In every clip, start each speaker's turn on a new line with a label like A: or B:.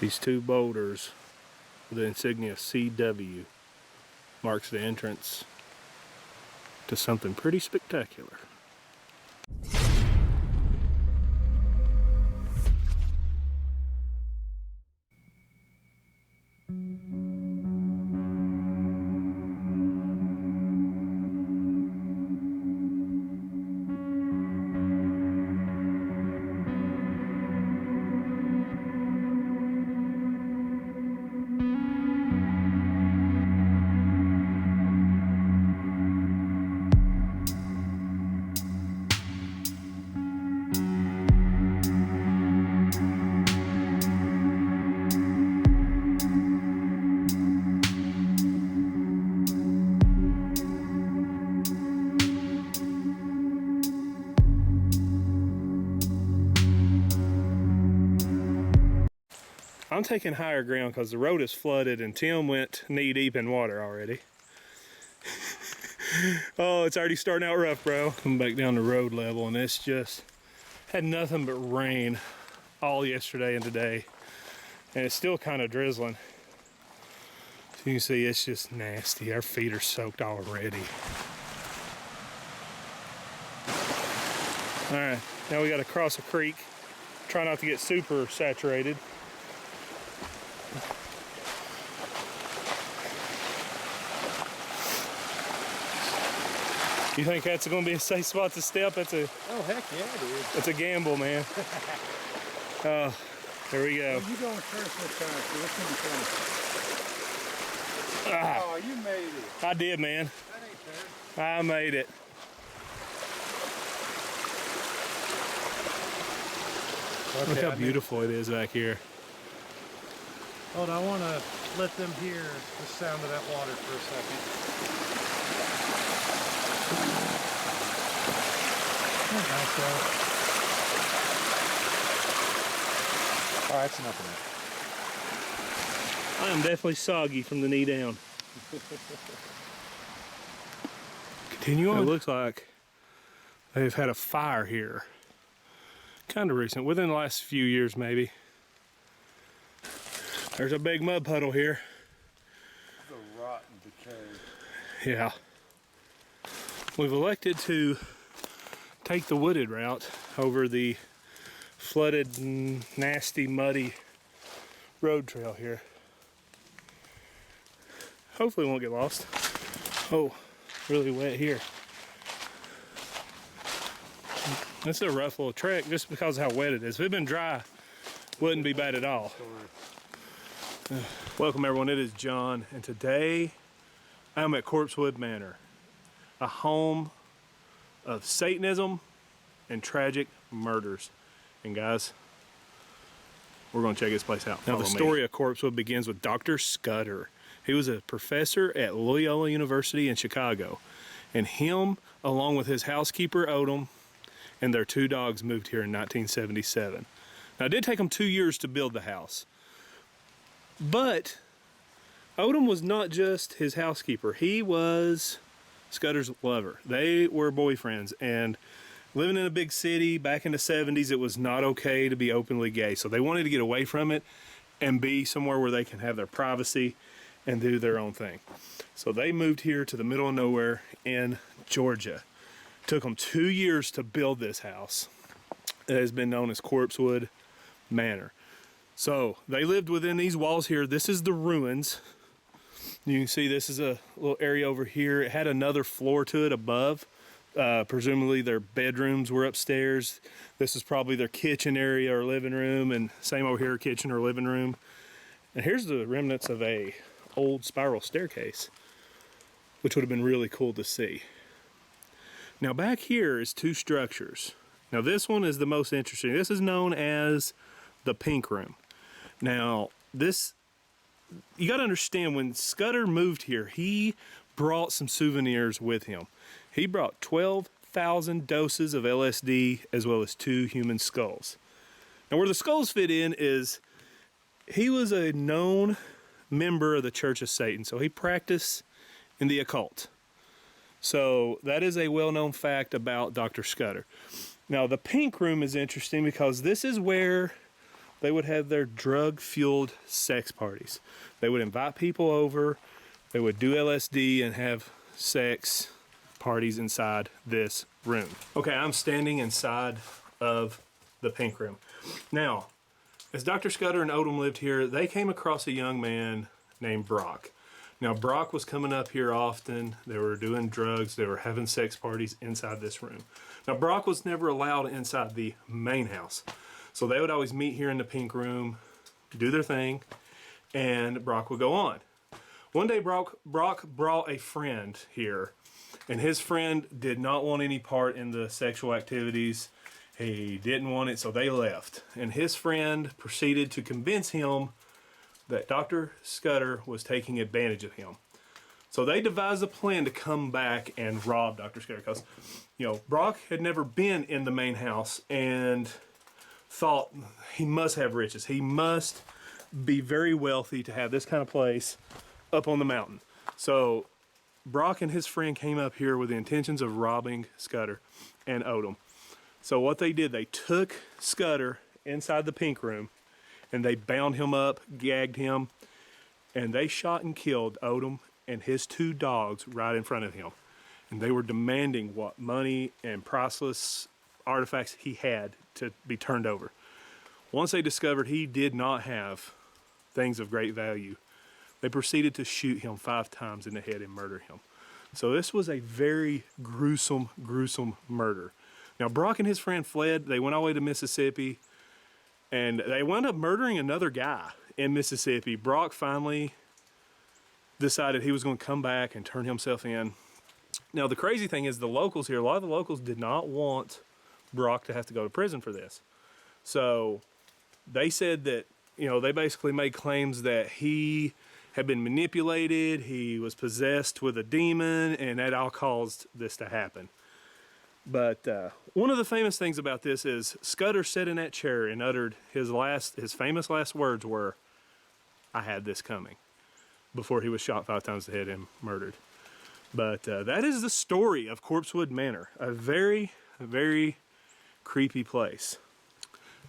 A: These two boulders with the insignia CW marks the entrance to something pretty spectacular. I'm taking higher ground because the road is flooded and Tim went knee deep in water already. Oh, it's already starting out rough, bro. Coming back down to road level, and it's just had nothing but rain all yesterday and today. And it's still kind of drizzling. So you can see it's just nasty. Our feet are soaked already. All right, now we got to cross a creek. Try not to get super saturated. You think that's going to be a safe spot to step? That's a
B: oh heck yeah, dude.
A: That's a gamble, man. Oh, there we go.
B: Well, you going first this time, so it's gonna be fun. Oh, you made it.
A: I did, man.
B: That ain't fair.
A: I made it. Okay, look how beautiful it is back here.
B: Hold on, I want to let them hear the sound of that water for a second. All right, that's enough of that.
A: I am definitely soggy from the knee down. Continue on. It looks like they've had a fire here. Kind of recent, within the last few years maybe. There's a big mud puddle here.
B: It's a rotten decay.
A: Yeah. We've elected to take the wooded route over the flooded, nasty, muddy road trail here. Hopefully we won't get lost. Oh, really wet here. This is a rough little trek just because of how wet it is. If it had been dry, wouldn't be bad at all. Welcome everyone, it is John, and today I'm at Corpsewood Manor, a home of Satanism and tragic murders. And guys, we're gonna check this place out. Now the story of Corpsewood begins with Dr. Scudder. He was a professor at Loyola University in Chicago, and him, along with his housekeeper Odom, and their two dogs moved here in 1977. Now it did take them 2 years to build the house. But Odom was not just his housekeeper. He was Scudder's lover. They were boyfriends, and living in a big city back in the 70s, it was not okay to be openly gay. So they wanted to get away from it and be somewhere where they can have their privacy and do their own thing. So they moved here to the middle of nowhere in Georgia. It took them 2 years to build this house. It has been known as Corpsewood Manor. So they lived within these walls here. This is the ruins. You can see this is a little area over here. It had another floor to it above. Presumably their bedrooms were upstairs. This is probably their kitchen area or living room, and same over here, kitchen or living room. And here's the remnants of a old spiral staircase, which would have been really cool to see. Now back here is two structures. Now this one is the most interesting. This is known as the Pink Room. Now this, you got to understand, when Scudder moved here, he brought some souvenirs with him. He brought 12,000 doses of LSD as well as 2 human skulls. Now where the skulls fit in is he was a known member of the Church of Satan, so he practiced in the occult. So that is a well-known fact about Dr. Scudder. Now the Pink Room is interesting because this is where they would have their drug-fueled sex parties. They would invite people over, they would do LSD and have sex parties inside this room. Okay, I'm standing inside of the pink room. Now, as Dr. Scudder and Odom lived here, they came across a young man named Brock. Now, Brock was coming up here often. They were doing drugs. They were having sex parties inside this room. Now, Brock was never allowed inside the main house. So they would always meet here in the pink room, do their thing, and Brock would go on. One day, Brock brought a friend here, and his friend did not want any part in the sexual activities. He didn't want it, so they left. And his friend proceeded to convince him that Dr. Scudder was taking advantage of him. So they devised a plan to come back and rob Dr. Scudder, because, you know, Brock had never been in the main house and thought he must have riches. He must be very wealthy to have this kind of place up on the mountain. So Brock and his friend came up here with the intentions of robbing Scudder and Odom. So what they did, they took Scudder inside the pink room and they bound him up, gagged him, and they shot and killed Odom and his 2 dogs right in front of him. And they were demanding what money and priceless artifacts he had to be turned over. Once they discovered he did not have things of great value, they proceeded to shoot him 5 times in the head and murder him. So this was a very gruesome, gruesome murder. Now, Brock and his friend fled. They went all the way to Mississippi, and they wound up murdering another guy in Mississippi. Brock finally decided he was going to come back and turn himself in. Now, the crazy thing is the locals here, a lot of the locals did not want Brock to have to go to prison for this. So they said that, you know, they basically made claims that he had been manipulated, he was possessed with a demon, and that all caused this to happen. But one of the famous things about this is Scudder sat in that chair and uttered his famous last words were, "I had this coming," before he was shot 5 times in the head and murdered. But that is the story of Corpsewood Manor, a very, very creepy place.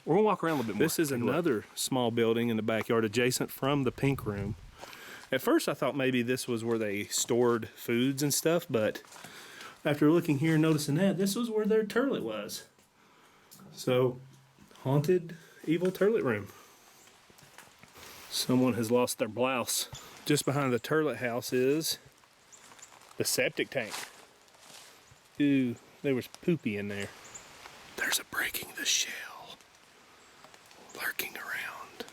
A: We're gonna walk around a little bit more. This is another small building in the backyard adjacent from the pink room. At first I thought maybe this was where they stored foods and stuff, but after looking here and noticing that, this was where their toilet was. So, haunted, evil toilet room. Someone has lost their blouse. Just behind the toilet house is the septic tank. Ooh, there was poopy in there. There's a breaking the shell lurking around.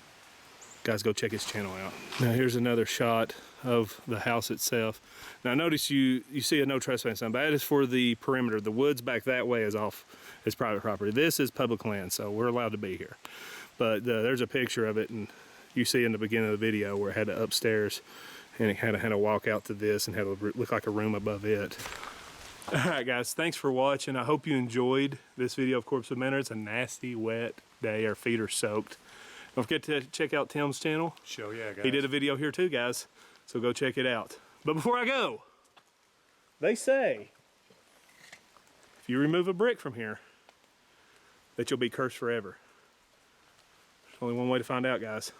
A: Guys, go check his channel out. Now here's another shot of the house itself. Now notice you see a no trespassing sign, but that is for the perimeter. The woods back that way is private property. This is public land, so we're allowed to be here. But there's a picture of it, and you see in the beginning of the video where it had to upstairs, and it had to walk out to this and had to look like a room above it. Alright guys, thanks for watching. I hope you enjoyed this video of Corpsewood Manor. It's a nasty, wet day. Our feet are soaked. Don't forget to check out Tim's channel.
B: Show, yeah, guys.
A: He did a video here too, guys. So go check it out. But before I go, they say, if you remove a brick from here, that you'll be cursed forever. There's only one way to find out, guys.